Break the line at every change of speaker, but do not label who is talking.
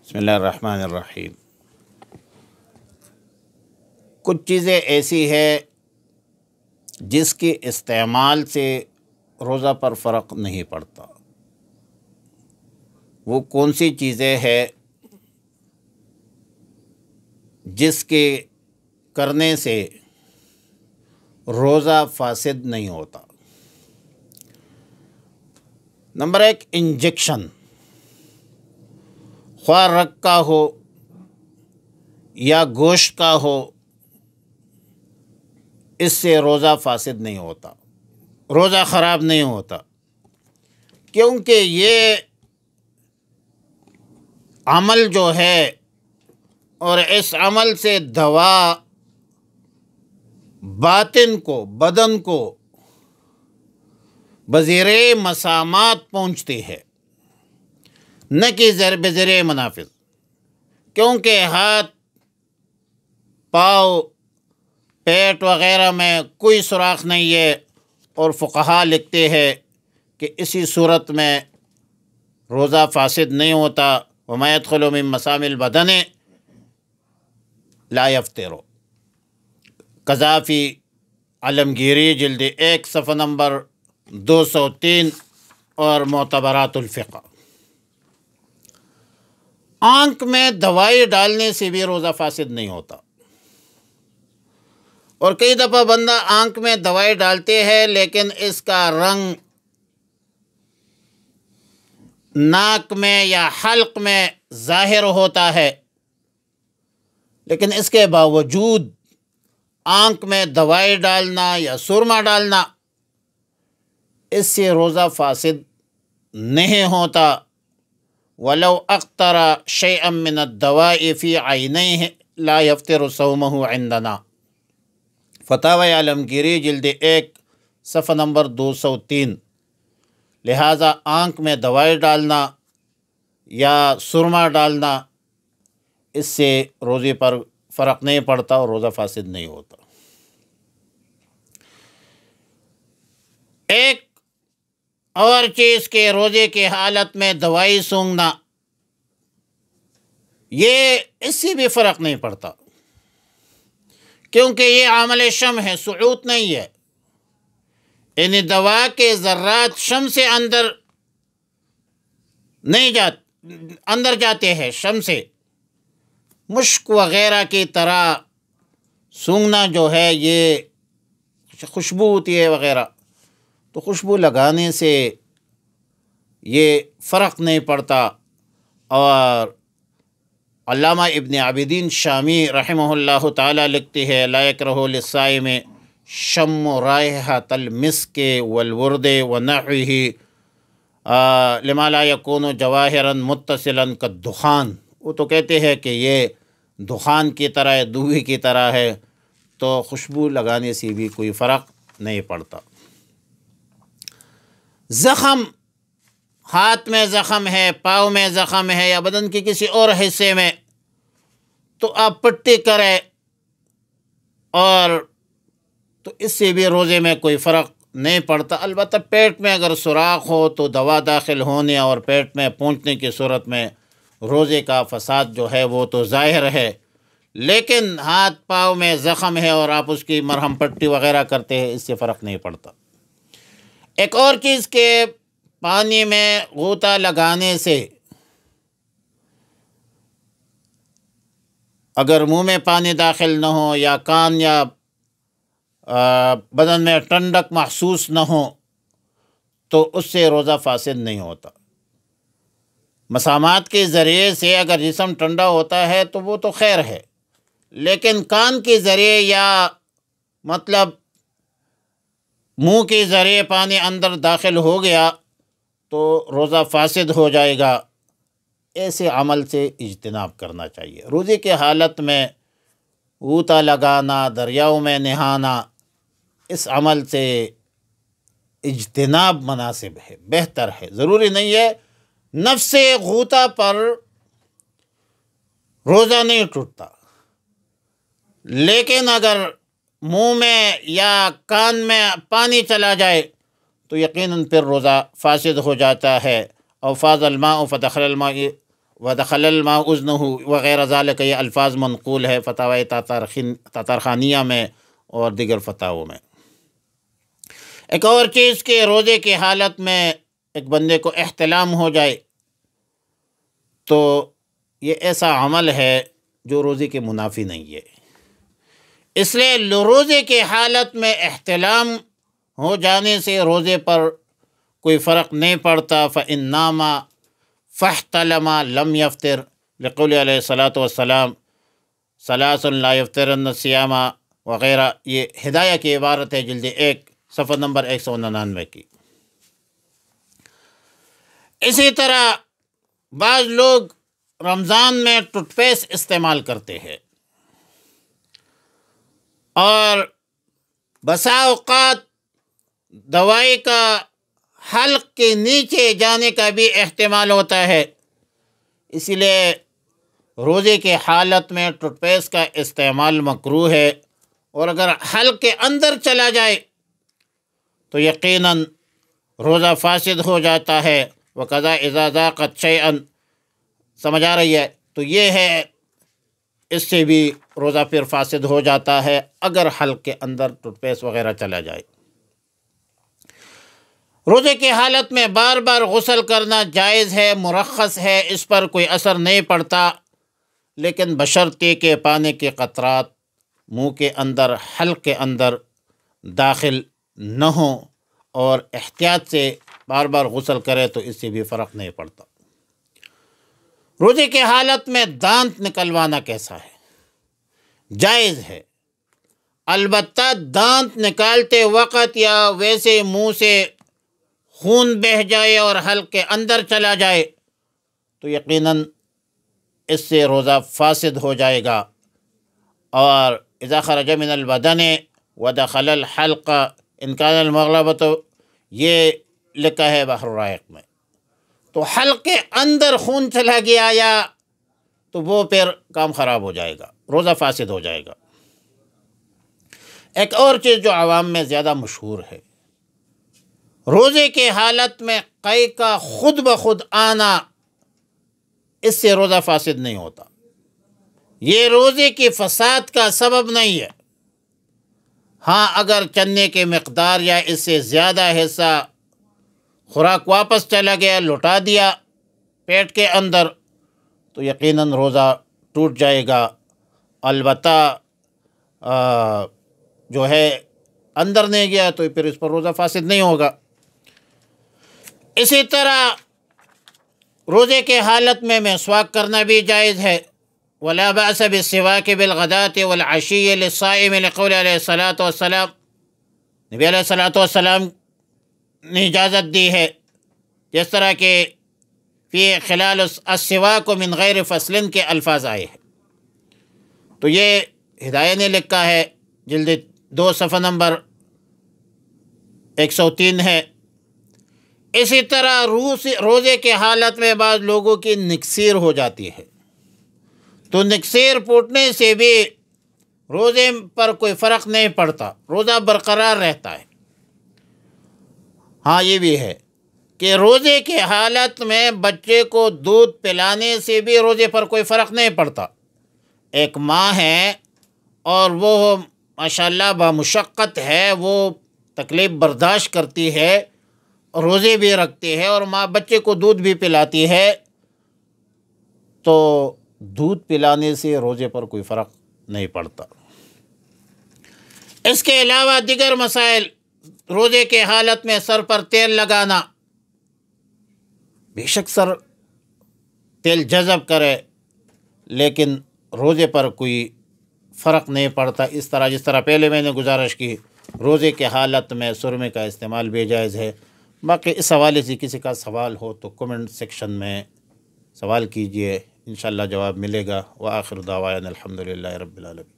بسم اللہ الرحمن الرحیم۔ کچھ چیزیں ایسی ہے جس کے استعمال سے روزہ پر فرق نہیں پڑتا۔ وہ کون سی چیزیں ہیں جس کے کرنے سے روزہ فاسد نہیں ہوتا؟ نمبر 1، انجیکشن، خواہ رگ کا ہو یا گوشت کا ہو، اس سے روزہ فاسد نہیں ہوتا، روزہ خراب نہیں ہوتا، کیونکہ یہ عمل جو ہے اور اس عمل سے دوا باطن کو، بدن کو بذریعہ مسامات پہنچتی ہے، نہ کہ بذریعہ منافذ، کیونکہ ہاتھ، پاؤں، پیٹ وغیرہ میں کوئی سوراخ نہیں ہے، اور فقہا لکھتے ہیں کہ اسی صورت میں روزہ فاسد نہیں ہوتا۔ وَمَا يَدْخُلُ مِن مَسَامِ الْبَدَنِ لَا يَفْطِرُ، قذافی عالمگیری جلد 1 صفحہ نمبر 203 اور معتبرات الفقہ۔ آنکھ میں دوائی ڈالنے سے بھی روزہ فاسد نہیں ہوتا، اور کئی دفعہ بندہ آنکھ میں دوائی ڈالتے ہیں لیکن اس کا رنگ ناک میں یا حلق میں ظاہر ہوتا ہے، لیکن اس کے باوجود آنکھ میں دوائی ڈالنا یا سرما ڈالنا، اس سے روزہ فاسد نہیں ہوتا۔ وَلَوْ أَقْتَرَ شَيْئًا مِّنَ الدَّوَاءِ فِي عَيْنَيْهِ لَا يَفْطِرُ صَوْمَهُ عِندَنَا، فتاوی عالمگیری جلد 1 صفحہ نمبر 203۔ لہٰذا آنکھ میں دوائی ڈالنا یا سرما ڈالنا، اس سے روزے پر فرق نہیں پڑتا اور روزہ فاسد نہیں ہوتا۔ ایک اور چیز کے روزے کے حالت میں دوائی سونگھنا، یہ اس سے بھی فرق نہیں پڑتا، کیونکہ یہ عمل شم ہے، سعوت نہیں ہے، یعنی دوا کے ذرات شم سے اندر جاتے ہیں، شم سے مشک وغیرہ کی طرح سونگھنا جو ہے، یہ خوشبو ہوتی ہے وغیرہ، تو خوشبو لگانے سے یہ فرق نہیں پڑتا۔ اور علامہ ابن عابدین شامی رحمہ اللہ تعالی لکھتے ہیں، لا یکرہ للصائم شم رائحۃ المسک والورد ونحوہ لما لا یکون جواہرا متصلا کالدخان۔ وہ تو کہتے ہیں کہ یہ دخان کی طرح ہے، دوئی کی طرح ہے، تو خوشبو لگانے سے بھی کوئی فرق نہیں پڑتا۔ زخم، ہاتھ میں زخم ہے، پاؤں میں زخم ہے، یا بدن کے کسی اور حصے میں، تو آپ پٹی کریں، اور تو اس سے بھی روزے میں کوئی فرق نہیں پڑتا۔ البتہ پیٹ میں اگر سوراخ ہو تو دوا داخل ہونے اور پیٹ میں پہنچنے کی صورت میں روزے کا فساد جو ہے وہ تو ظاہر ہے، لیکن ہاتھ پاؤں میں زخم ہے اور آپ اس کی مرہم پٹی وغیرہ کرتے ہیں، اس سے فرق نہیں پڑتا۔ ایک اور چیز کہ پانی میں غوطہ لگانے سے اگر منہ میں پانی داخل نہ ہو یا کان یا بدن میں ٹھنڈک محسوس نہ ہو، تو اس سے روزہ فاسد نہیں ہوتا۔ مسامات کے ذریعے سے اگر جسم ٹھنڈا ہوتا ہے تو وہ تو خیر ہے، لیکن کان کے ذریعے یا مطلب منہ کے ذریعے پانی اندر داخل ہو گیا تو روزہ فاسد ہو جائے گا۔ ایسے عمل سے اجتناب کرنا چاہیے۔ روزے کے حالت میں غوطہ لگانا، دریاؤں میں نہانا، اس عمل سے اجتناب مناسب ہے، بہتر ہے۔ ضروری نہیں ہے نفس غوطہ پر روزہ نہیں ٹوٹتا، لیکن اگر منہ میں یا کان میں پانی چلا جائے تو یقیناً پھر روزہ فاسد ہو جاتا ہے۔ او فاض الماء فدخل الماء ودخل الماء اذنہ وغیرہ ذالک، یہ الفاظ منقول ہے فتاوی تاتارخانیہ میں اور دیگر فتاووں میں۔ ایک اور چیز کہ روزے کی حالت میں ایک بندے کو احتلام ہو جائے تو یہ ایسا عمل ہے جو روزے کے منافی نہیں ہے، اس لیے روزے کی حالت میں احتلام ہو جانے سے روزے پر کوئی فرق نہیں پڑتا۔ فإن نام فاحتلم لم يفطر لقول علیہ الصلاۃ والسلام ثلاث لا یفطرن الصیام وغیرہ، یہ ہدایہ کی عبارت ہے جلد 1 صفحہ نمبر 199 کی۔ اسی طرح بعض لوگ رمضان میں ٹوتھ پیسٹ استعمال کرتے ہیں اور بسا اوقات دوائی کا حلق کے نیچے جانے کا بھی احتمال ہوتا ہے، اسی لیے روزے کے حالت میں ٹوتھ پیسٹ کا استعمال مکروہ ہے، اور اگر حلق کے اندر چلا جائے تو یقیناً روزہ فاسد ہو جاتا ہے۔ وَقَذَا إِذَا ذَاقَتْ شَيْئًا، سمجھ آ رہی ہے؟ تو یہ ہے، اس سے بھی روزہ پھر فاسد ہو جاتا ہے اگر حلق کے اندر ٹوتھ پیسٹ وغیرہ چلا جائے۔ روزے کی حالت میں بار بار غسل کرنا جائز ہے، مرخص ہے، اس پر کوئی اثر نہیں پڑتا، لیکن بشرطے کہ پانی کے قطرات منہ کے اندر حلق کے اندر داخل نہ ہوں اور احتیاط سے بار بار غسل کرے تو اس سے بھی فرق نہیں پڑتا۔ روزے کی حالت میں دانت نکلوانا کیسا ہے؟ جائز ہے، البتہ دانت نکالتے وقت یا ویسے منہ سے خون بہہ جائے اور حلق کے اندر چلا جائے تو یقیناً اس سے روزہ فاسد ہو جائے گا۔ اور اذا خرج من البدن ودخل الحلق ان کان المغلبۃ، یہ لکھا ہے بحر الرائق میں، تو حلق کے اندر خون چلا گیا یا تو وہ پھر کام خراب ہو جائے گا، روزہ فاسد ہو جائے گا۔ ایک اور چیز جو عوام میں زیادہ مشہور ہے، روزے کے حالت میں قے کا خود بخود آنا، اس سے روزہ فاسد نہیں ہوتا، یہ روزے کی فساد کا سبب نہیں ہے۔ ہاں اگر چنے کی مقدار یا اس سے زیادہ حصہ خوراک واپس چلا گیا، لوٹا دیا پیٹ کے اندر، تو یقیناً روزہ ٹوٹ جائے گا۔ البتہ جو ہے اندر نہیں گیا تو پھر اس پر روزہ فاسد نہیں ہوگا۔ اسی طرح روزے کے حالت میں مسواک کرنا بھی جائز ہے۔ ولا بأس بالسواک بالغداة والعشی للصائم لقول علیہ الصلاۃ والسلام، نبی علیہ الصلاۃ والسلام نے اجازت دی ہے، جس طرح کہ فی خلال السواک من غیر فصل کے الفاظ آئے ہیں۔ تو یہ ہدایہ نے لکھا ہے، جلد 2 صفحہ نمبر 103 ہے۔ اسی طرح روزے کے حالت میں بعض لوگوں کی نکسیر ہو جاتی ہے، تو نکسیر پھوٹنے سے بھی روزے پر کوئی فرق نہیں پڑتا، روزہ برقرار رہتا ہے۔ ہاں یہ بھی ہے کہ روزے کی حالت میں بچے کو دودھ پلانے سے بھی روزے پر کوئی فرق نہیں پڑتا۔ ایک ماں ہے اور وہ ماشاءاللہ بمشقت ہے، وہ تکلیف برداشت کرتی ہے، روزے بھی رکھتی ہے اور ماں بچے کو دودھ بھی پلاتی ہے، تو دودھ پلانے سے روزے پر کوئی فرق نہیں پڑتا۔ اس کے علاوہ دیگر مسائل، روزے کے حالت میں سر پر تیل لگانا، بے شک سر تیل جذب کرے لیکن روزے پر کوئی فرق نہیں پڑتا، اس طرح جس طرح پہلے میں نے گزارش کی، روزے کے حالت میں سرمے کا استعمال بھی جائز ہے۔ باقی اس حوالے سے کسی کا سوال ہو تو کمنٹ سیکشن میں سوال کیجئے، انشاءاللہ جواب ملے گا۔ وآخر دعوانا الحمدللہ رب العالمین۔